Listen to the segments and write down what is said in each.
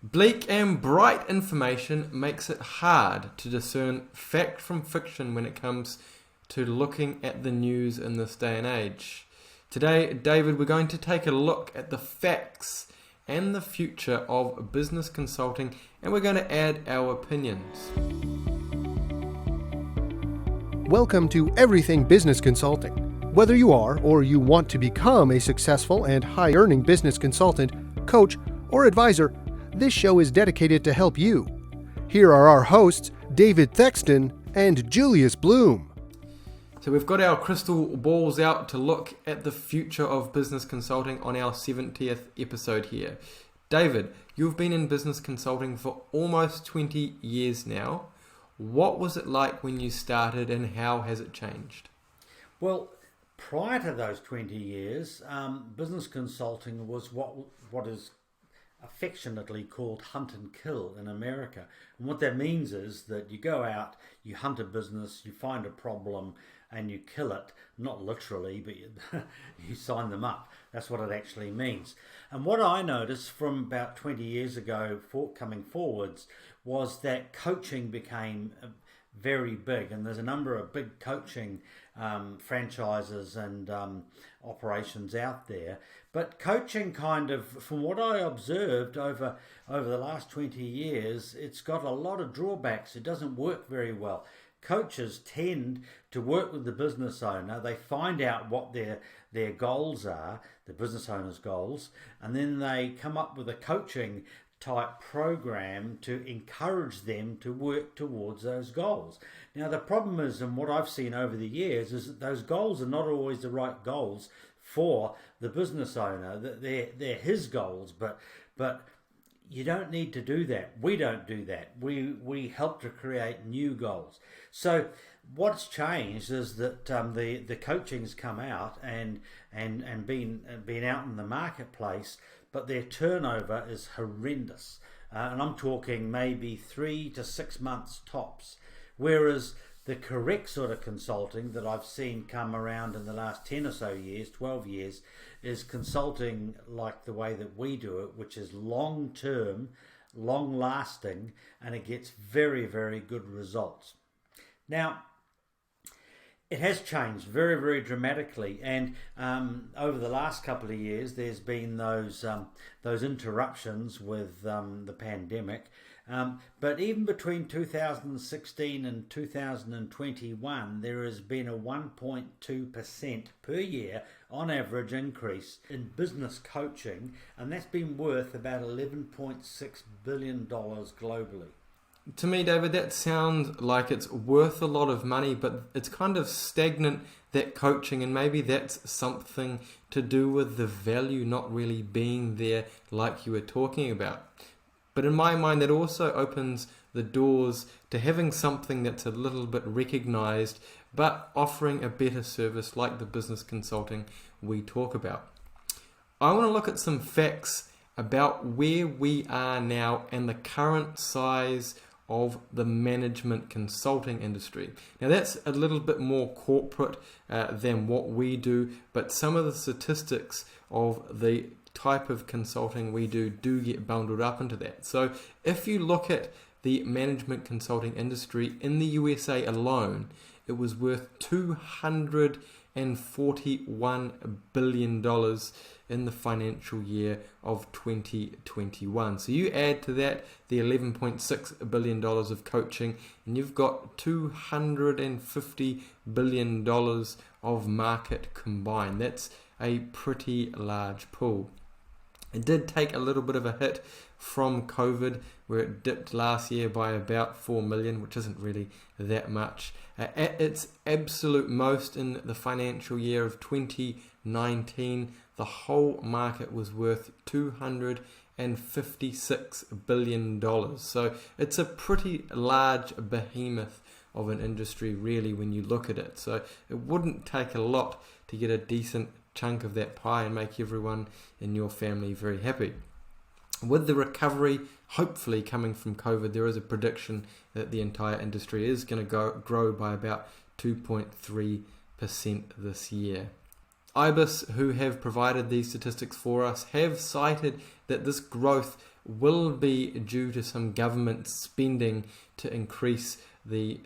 Bleak and bright information makes it hard to discern fact from fiction when it comes to looking at the news in this day and age. Today, David, we're going to take a look at the facts and the future of business consulting, and we're going to add our opinions. Welcome to Everything Business Consulting. Whether you are or you want to become a successful and high-earning business consultant, coach, or advisor, this show is dedicated to help you. Here are our hosts, David Thexton and Julius Bloom. So we've got our crystal balls out to look at the future of business consulting on our 70th episode here. David, you've been in business consulting for almost 20 years now. What was it like when you started and how has it changed? Well, prior to those 20 years, business consulting was what is affectionately called hunt and kill in America. And what that means is that you go out, you hunt a business, you find a problem, and you kill it. Not literally, but you sign them up. That's what it actually means. And what I noticed from about 20 years ago coming forwards was that coaching became very big, and there's a number of big coaching franchises and operations out there. But coaching kind of, from what I observed over the last 20 years, it's got a lot of drawbacks. It doesn't work very well. Coaches tend to work with the business owner. They find out what their goals are, the business owner's goals, and then they come up with a coaching type program to encourage them to work towards those goals. Now the problem is, and what I've seen over the years, is that those goals are not always the right goals for the business owner. That they're his goals, but you don't need to do that. We don't do that. We help to create new goals. So what's changed is that the coaching's come out and been out in the marketplace, but their turnover is horrendous. And I'm talking maybe 3 to 6 months tops. Whereas the correct sort of consulting that I've seen come around in the last 10 or so years, 12 years, is consulting like the way that we do it, which is long-term, long-lasting, and it gets very, very good results. Now, it has changed very, very dramatically, and over the last couple of years, there's been those interruptions with the pandemic. But even between 2016 and 2021, there has been a 1.2% per year on average increase in business coaching, and that's been worth about $11.6 billion globally. To me, David, that sounds like it's worth a lot of money, but it's kind of stagnant, that coaching, and maybe that's something to do with the value not really being there like you were talking about. But in my mind, that also opens the doors to having something that's a little bit recognized, but offering a better service like the business consulting we talk about. I want to look at some facts about where we are now and the current size of the management consulting industry. Now that's a little bit more corporate than what we do, but some of the statistics of the type of consulting we do get bundled up into that. So if you look at the management consulting industry in the USA alone, it was worth $241 billion in the financial year of 2021. So you add to that the $11.6 billion of coaching, and you've got $250 billion of market combined. That's a pretty large pool. It did take a little bit of a hit from COVID, where it dipped last year by about 4 million, which isn't really that much. At its absolute most in the financial year of 2019, the whole market was worth $256 billion. So it's a pretty large behemoth of an industry, really, when you look at it. So it wouldn't take a lot to get a decent chunk of that pie and make everyone in your family very happy. With the recovery hopefully coming from COVID, there is a prediction that the entire industry is going to grow by about 2.3% this year. IBIS, who have provided these statistics for us, have cited that this growth will be due to some government spending to increase the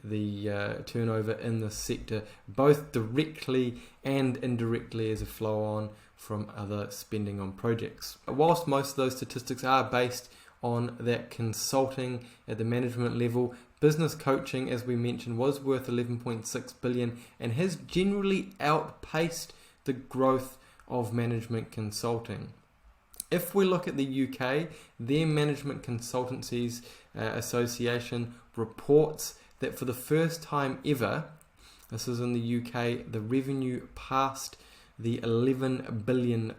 turnover in the sector, both directly and indirectly as a flow on from other spending on projects. Whilst most of those statistics are based on that consulting at the management level, business coaching, as we mentioned, was worth 11.6 billion and has generally outpaced the growth of management consulting. If we look at the UK, their Management Consultancies Association reports that for the first time ever, this is in the UK, the revenue passed the £11 billion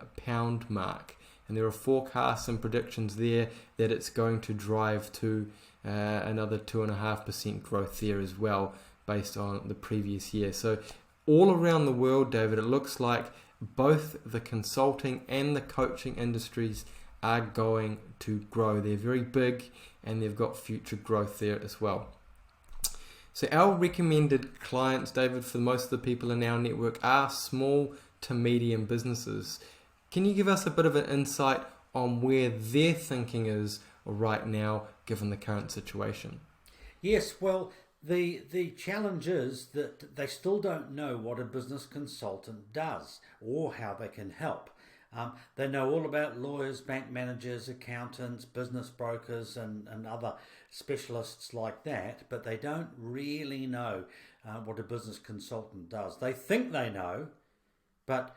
mark. And there are forecasts and predictions there that it's going to drive to another 2.5% growth there as well, based on the previous year. So all around the world, David, it looks like both the consulting and the coaching industries are going to grow. They're very big and they've got future growth there as well. So our recommended clients, David, for most of the people in our network are small to medium businesses. Can you give us a bit of an insight on where their thinking is right now, given the current situation? Yes, well, the challenge is that they still don't know what a business consultant does or how they can help. They know all about lawyers, bank managers, accountants, business brokers and other specialists like that, but they don't really know what a business consultant does. They think they know, but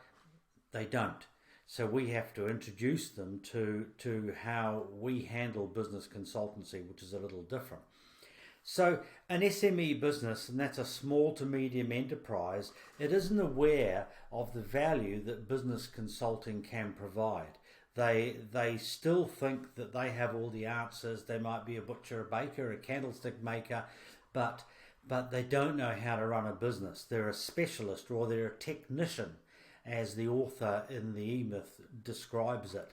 they don't. So we have to introduce them to how we handle business consultancy, which is a little different. So an SME business, and that's a small to medium enterprise, it isn't aware of the value that business consulting can provide. They still think that they have all the answers. They might be a butcher, a baker, a candlestick maker, but they don't know how to run a business. They're a specialist or they're a technician, as the author in the E-Myth describes it.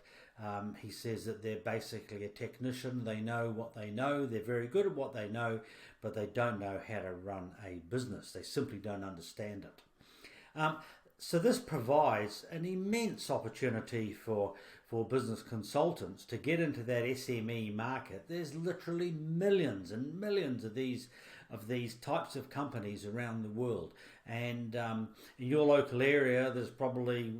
He says that they're basically a technician. They know what they know. They're very good at what they know, but they don't know how to run a business. They simply don't understand it. So this provides an immense opportunity for business consultants to get into that SME market. There's literally millions and millions of these types of companies around the world, and in your local area there's probably,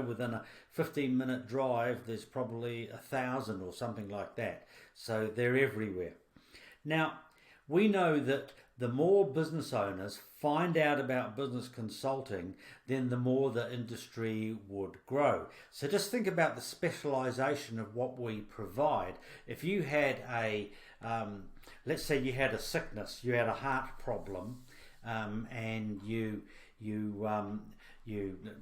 within a 15-minute drive there's probably 1,000 or something like that. So they're everywhere. Now, we know that the more business owners find out about business consulting, then the more the industry would grow. So just think about the specialization of what we provide. If you had let's say you had a sickness, you had a heart problem, and you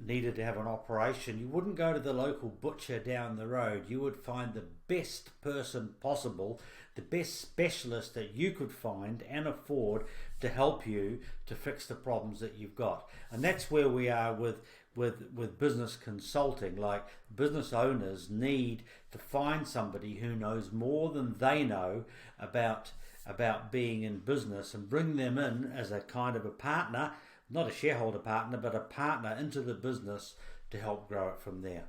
needed to have an operation, you wouldn't go to the local butcher down the road. You would find the best person possible, the best specialist that you could find and afford to help you to fix the problems that you've got. And that's where we are with business consulting. Like, business owners need to find somebody who knows more than they know about being in business and bring them in as a kind of a partner, not a shareholder partner, but a partner into the business to help grow it from there.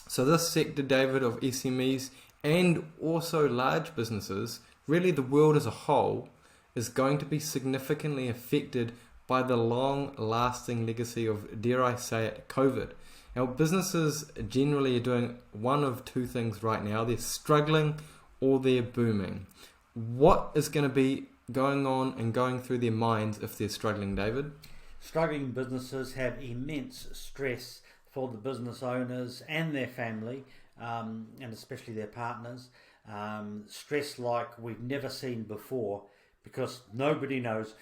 So this sector, David, of SMEs and also large businesses, really the world as a whole, is going to be significantly affected by the long-lasting legacy of, dare I say it, COVID. Now, businesses generally are doing one of two things right now. They're struggling or they're booming. What is going to be going on and going through their minds if they're struggling, David? Struggling businesses have immense stress for the business owners and their family, and especially their partners. Stress like we've never seen before, because nobody knows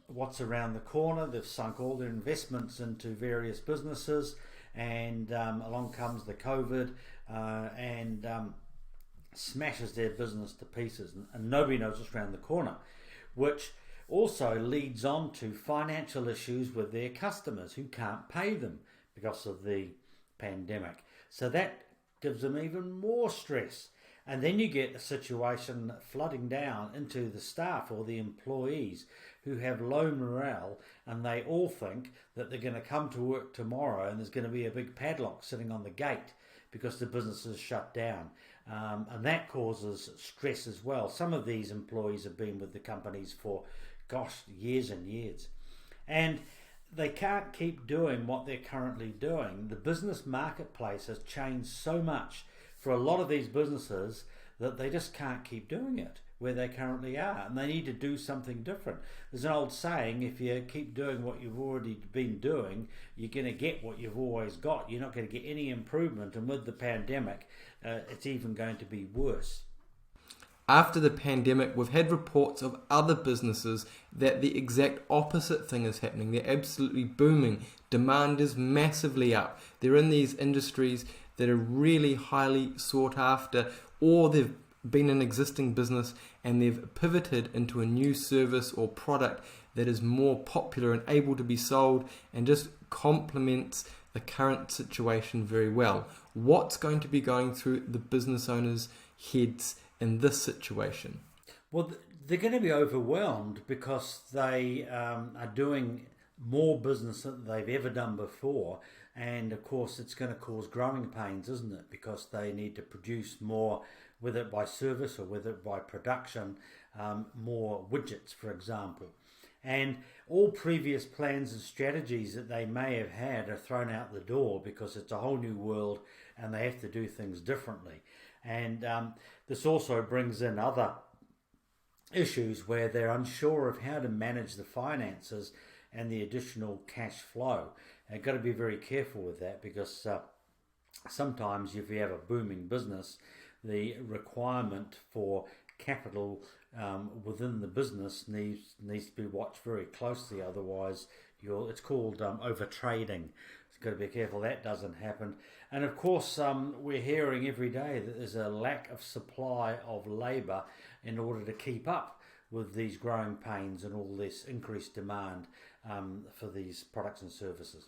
what's around the corner. They've sunk all their investments into various businesses, and along comes the COVID and smashes their business to pieces, and nobody knows what's around the corner, which also leads on to financial issues with their customers who can't pay them because of the pandemic. So that gives them even more stress. And then you get a situation flooding down into the staff or the employees who have low morale, and they all think that they're going to come to work tomorrow and there's going to be a big padlock sitting on the gate because the business is shut down. and that causes stress as well. Some of these employees have been with the companies for, years and years. And they can't keep doing what they're currently doing. The business marketplace has changed so much for a lot of these businesses that they just can't keep doing it where they currently are, and they need to do something different. There's an old saying, if you keep doing what you've already been doing, you're going to get what you've always got. You're not going to get any improvement, and with the pandemic, it's even going to be worse. After the pandemic, we've had reports of other businesses that the exact opposite thing is happening. They're absolutely booming. Demand is massively up. They're in these industries that are really highly sought after, or they've been an existing business and they've pivoted into a new service or product that is more popular and able to be sold and just complements the current situation very well. What's going to be going through the business owners' heads in this situation? Well, they're going to be overwhelmed because they are doing more business than they've ever done before, and of course it's going to cause growing pains, isn't it? Because they need to produce more, whether by service or whether by production, more widgets, for example. And all previous plans and strategies that they may have had are thrown out the door because it's a whole new world and they have to do things differently. And this also brings in other issues where they're unsure of how to manage the finances and the additional cash flow. And you've got to be very careful with that because sometimes if you have a booming business, the requirement for capital within the business needs to be watched very closely. Otherwise, it's called over trading. You've got to be careful that doesn't happen. And of course, we're hearing every day that there's a lack of supply of labour in order to keep up with these growing pains and all this increased demand for these products and services.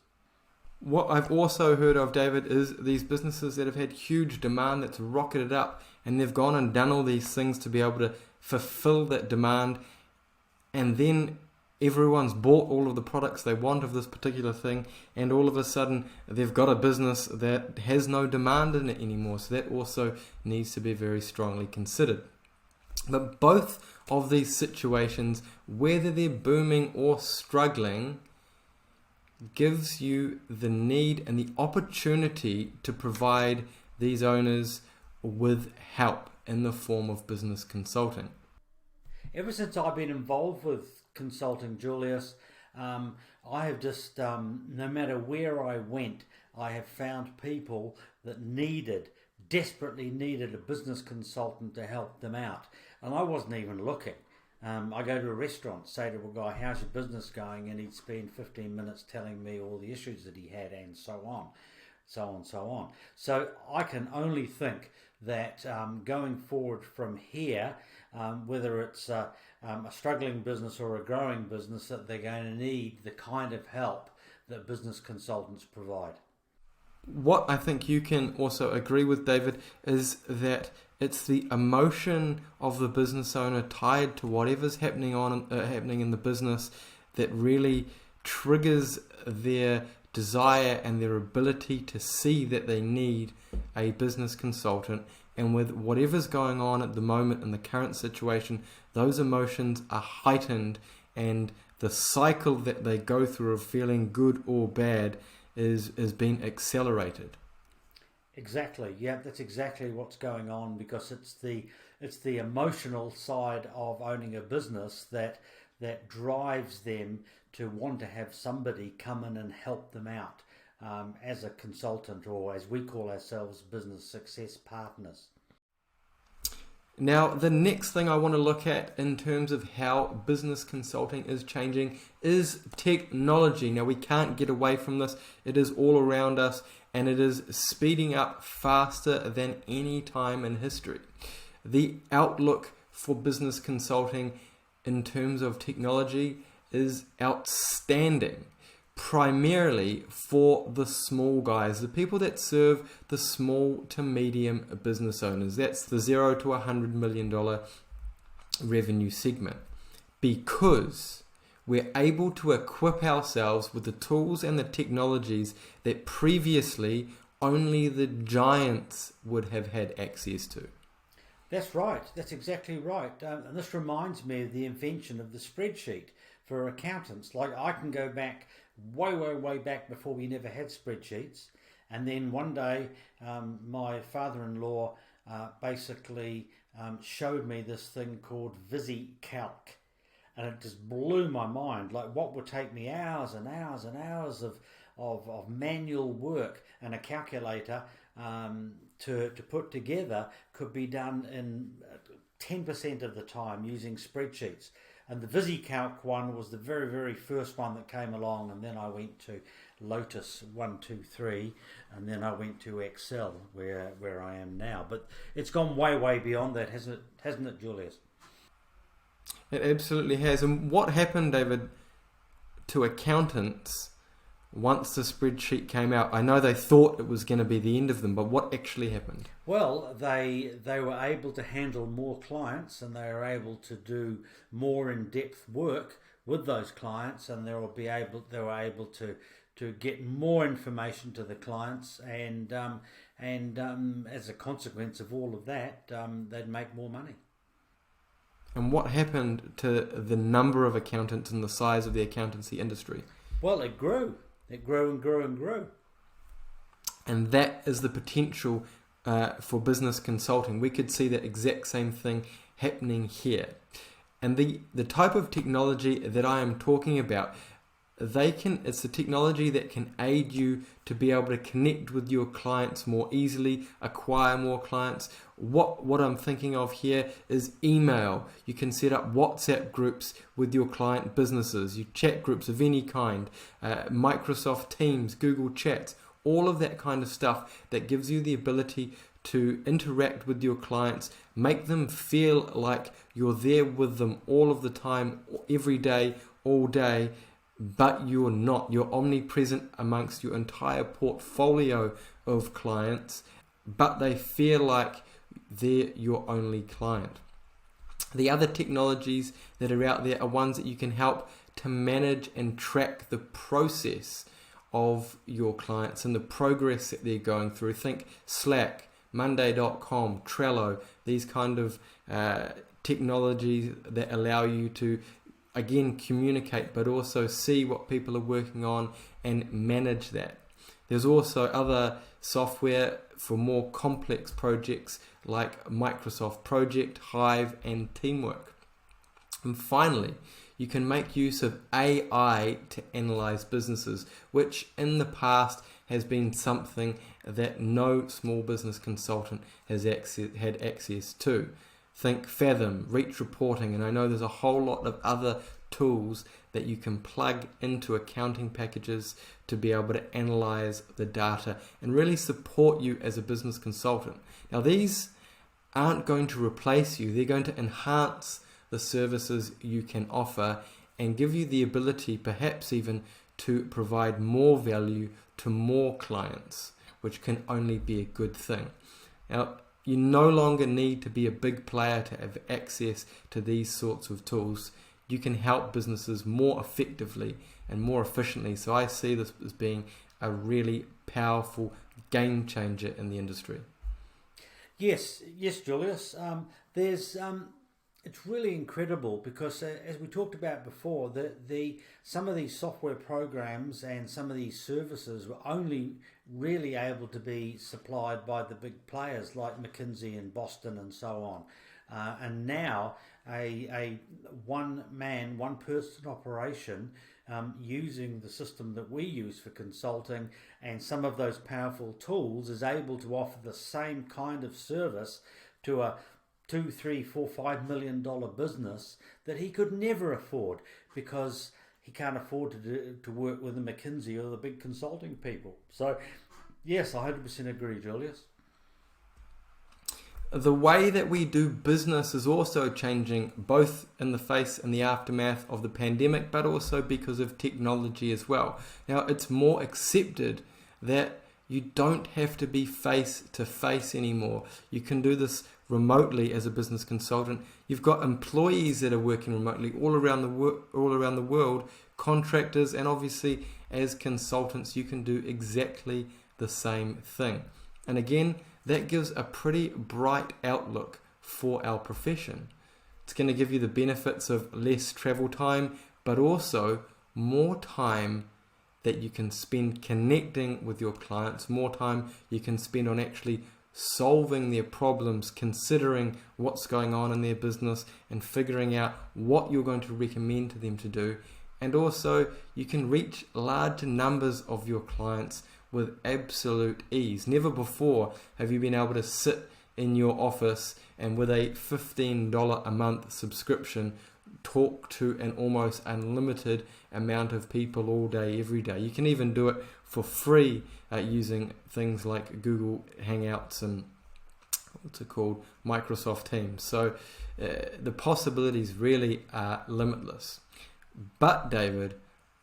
What I've also heard of, David, is these businesses that have had huge demand that's rocketed up and they've gone and done all these things to be able to fulfill that demand, and then everyone's bought all of the products they want of this particular thing, and all of a sudden they've got a business that has no demand in it anymore. So that also needs to be very strongly considered. But both of these situations, whether they're booming or struggling, gives you the need and the opportunity to provide these owners with help in the form of business consulting. Ever since I've been involved with consulting, Julius, I have just, no matter where I went, I have found people that desperately needed a business consultant to help them out. And I wasn't even looking. I go to a restaurant, say to a guy, how's your business going? And he'd spend 15 minutes telling me all the issues that he had and so on. So I can only think that going forward from here, whether it's a struggling business or a growing business, that they're going to need the kind of help that business consultants provide. What I think you can also agree with, David, is that it's the emotion of the business owner tied to whatever's happening in the business that really triggers their desire and their ability to see that they need a business consultant. And with whatever's going on at the moment in the current situation, those emotions are heightened, and the cycle that they go through of feeling good or bad is being accelerated. Exactly. Yeah, that's exactly what's going on, because it's the emotional side of owning a business that drives them to want to have somebody come in and help them out as a consultant, or as we call ourselves, business success partners. Now, the next thing I want to look at in terms of how business consulting is changing is technology. Now, we can't get away from this. It is all around us, and it is speeding up faster than any time in history. The outlook for business consulting in terms of technology is outstanding, primarily for the small guys, the people that serve the small to medium business owners. That's the $0 to $100 million revenue segment, because we're able to equip ourselves with the tools and the technologies that previously only the giants would have had access to. That's right. That's exactly right. And this reminds me of the invention of the spreadsheet for accountants. Like, I can go back way back before we never had spreadsheets. And then one day, my father-in-law basically showed me this thing called VisiCalc. And it just blew my mind. Like, what would take me hours and hours and hours of manual work and a calculator to put together could be done in 10% of the time using spreadsheets. And the VisiCalc one was the very first one that came along, and then I went to Lotus 123, and then I went to Excel where I am now. But it's gone way beyond that, hasn't it, Julius? It absolutely has. And what happened, David, to accountants once the spreadsheet came out? I know they thought it was going to be the end of them, but what actually happened? Well, they were able to handle more clients, and they were able to do more in-depth work with those clients, and they were able to get more information to the clients, and as a consequence of all of that, they'd make more money. And what happened to the number of accountants and the size of the accountancy industry? Well, it grew. It grew and grew and grew. And that is the potential for business consulting. We could see that exact same thing happening here. And the type of technology that I am talking about, it's the technology that can aid you to be able to connect with your clients more easily, acquire more clients. What I'm thinking of here is email. You can set up WhatsApp groups with your client businesses, you chat groups of any kind, Microsoft Teams, Google Chats, all of that kind of stuff that gives you the ability to interact with your clients, make them feel like you're there with them all of the time, every day, all day, but you're not. You're omnipresent amongst your entire portfolio of clients, but they feel like they're your only client. The other technologies that are out there are ones that you can help to manage and track the process of your clients and the progress that they're going through. Think Slack, Monday.com, Trello, these kind of technologies that allow you to, again, communicate, but also see what people are working on and manage that. There's also other software for more complex projects like Microsoft Project, Hive, and Teamwork. And finally, you can make use of AI to analyze businesses, which in the past has been something that no small business consultant has had access to. Think Fathom, Reach Reporting, and I know there's a whole lot of other tools that you can plug into accounting packages to be able to analyze the data and really support you as a business consultant. Now, these aren't going to replace you. They're going to enhance the services you can offer and give you the ability, perhaps even, to provide more value to more clients, which can only be a good thing. Now, you no longer need to be a big player to have access to these sorts of tools. You can help businesses more effectively and more efficiently. So I see this as being a really powerful game changer in the industry. Yes, Julius. It's really incredible because, as we talked about before, some of these software programs and some of these services were only really able to be supplied by the big players like McKinsey and Boston and so on. And now a one-man, one-person operation using the system that we use for consulting and some of those powerful tools is able to offer the same kind of service to a $2, $3, $4, $5 million business that he could never afford because he can't afford to work with the McKinsey or the big consulting people. So, yes, I 100% agree, Julius. The way that we do business is also changing, both in the face and the aftermath of the pandemic, but also because of technology as well. Now, it's more accepted that you don't have to be face to face anymore. You can do this remotely as a business consultant. You've got employees that are working remotely all around the world, contractors, and obviously as consultants, you can do exactly the same thing. And again, that gives a pretty bright outlook for our profession. It's going to give you the benefits of less travel time, but also more time that you can spend connecting with your clients, more time you can spend on actually solving their problems, considering what's going on in their business and figuring out what you're going to recommend to them to do. And also you can reach larger numbers of your clients with absolute ease. Never before have you been able to sit in your office and with a $15 a month subscription talk to an almost unlimited amount of people all day, every day. You can even do it for free using things like Google Hangouts and Microsoft Teams. So the possibilities really are limitless. But David,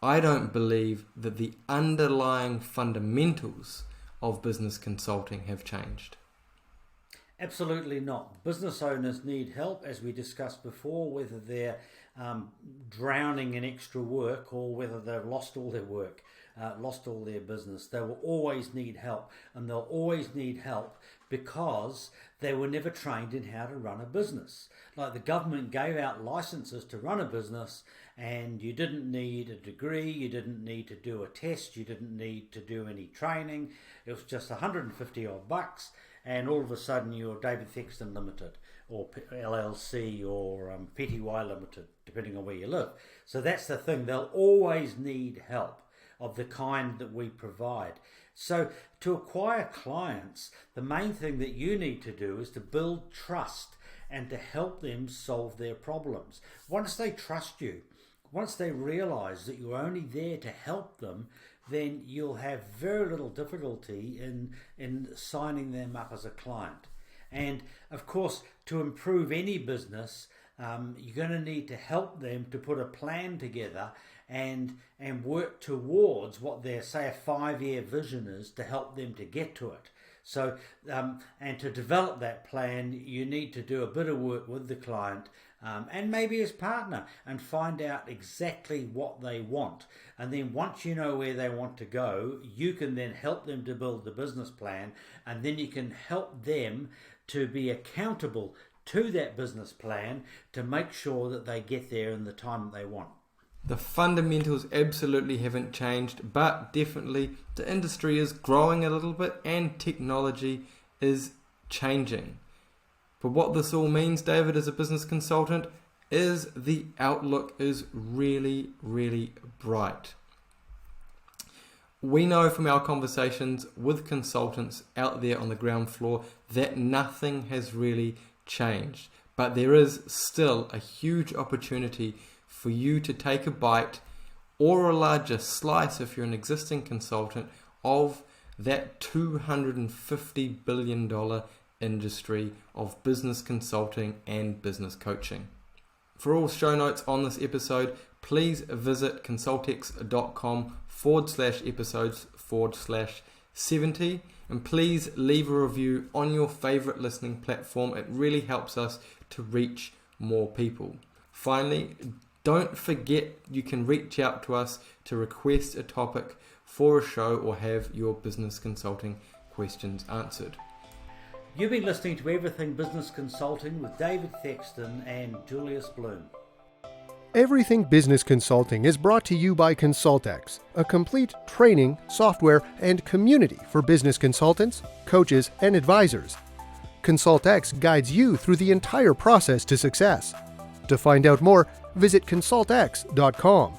I don't believe that the underlying fundamentals of business consulting have changed. Absolutely not. Business owners need help, as we discussed before, whether they're drowning in extra work or whether they've lost all their work, lost all their business. They will always need help, and they'll always need help because they were never trained in how to run a business. Like the government gave out licenses to run a business, and you didn't need a degree, you didn't need to do a test, you didn't need to do any training. It was just $150 odd bucks, and all of a sudden you're David Thexton Limited or LLC or PTY Limited, depending on where you live. So that's the thing, they'll always need help of the kind that we provide. So to acquire clients, the main thing that you need to do is to build trust and to help them solve their problems. Once they trust you, once they realize that you're only there to help them, then you'll have very little difficulty in signing them up as a client. And of course, to improve any business, you're going to need to help them to put a plan together and work towards what their, say, a 5-year vision is to help them to get to it. So, and to develop that plan, you need to do a bit of work with the client and maybe his partner and find out exactly what they want. And then once you know where they want to go, you can then help them to build the business plan, and then you can help them to be accountable to that business plan to make sure that they get there in the time that they want. The fundamentals absolutely haven't changed, but definitely the industry is growing a little bit and technology is changing. But what this all means, David, as a business consultant, is the outlook is really, really bright. We know from our conversations with consultants out there on the ground floor that nothing has really changed, but there is still a huge opportunity for you to take a bite or a larger slice if you're an existing consultant of that $250 billion industry of business consulting and business coaching. For all show notes on this episode, please visit consultx.com/episodes/70, and please leave a review on your favorite listening platform. It really helps us to reach more people. Finally, don't forget you can reach out to us to request a topic for a show or have your business consulting questions answered. You've been listening to Everything Business Consulting with David Thexton and Julius Bloom. Everything Business Consulting is brought to you by ConsultX, a complete training, software, and community for business consultants, coaches, and advisors. ConsultX guides you through the entire process to success. To find out more, visit ConsultX.com.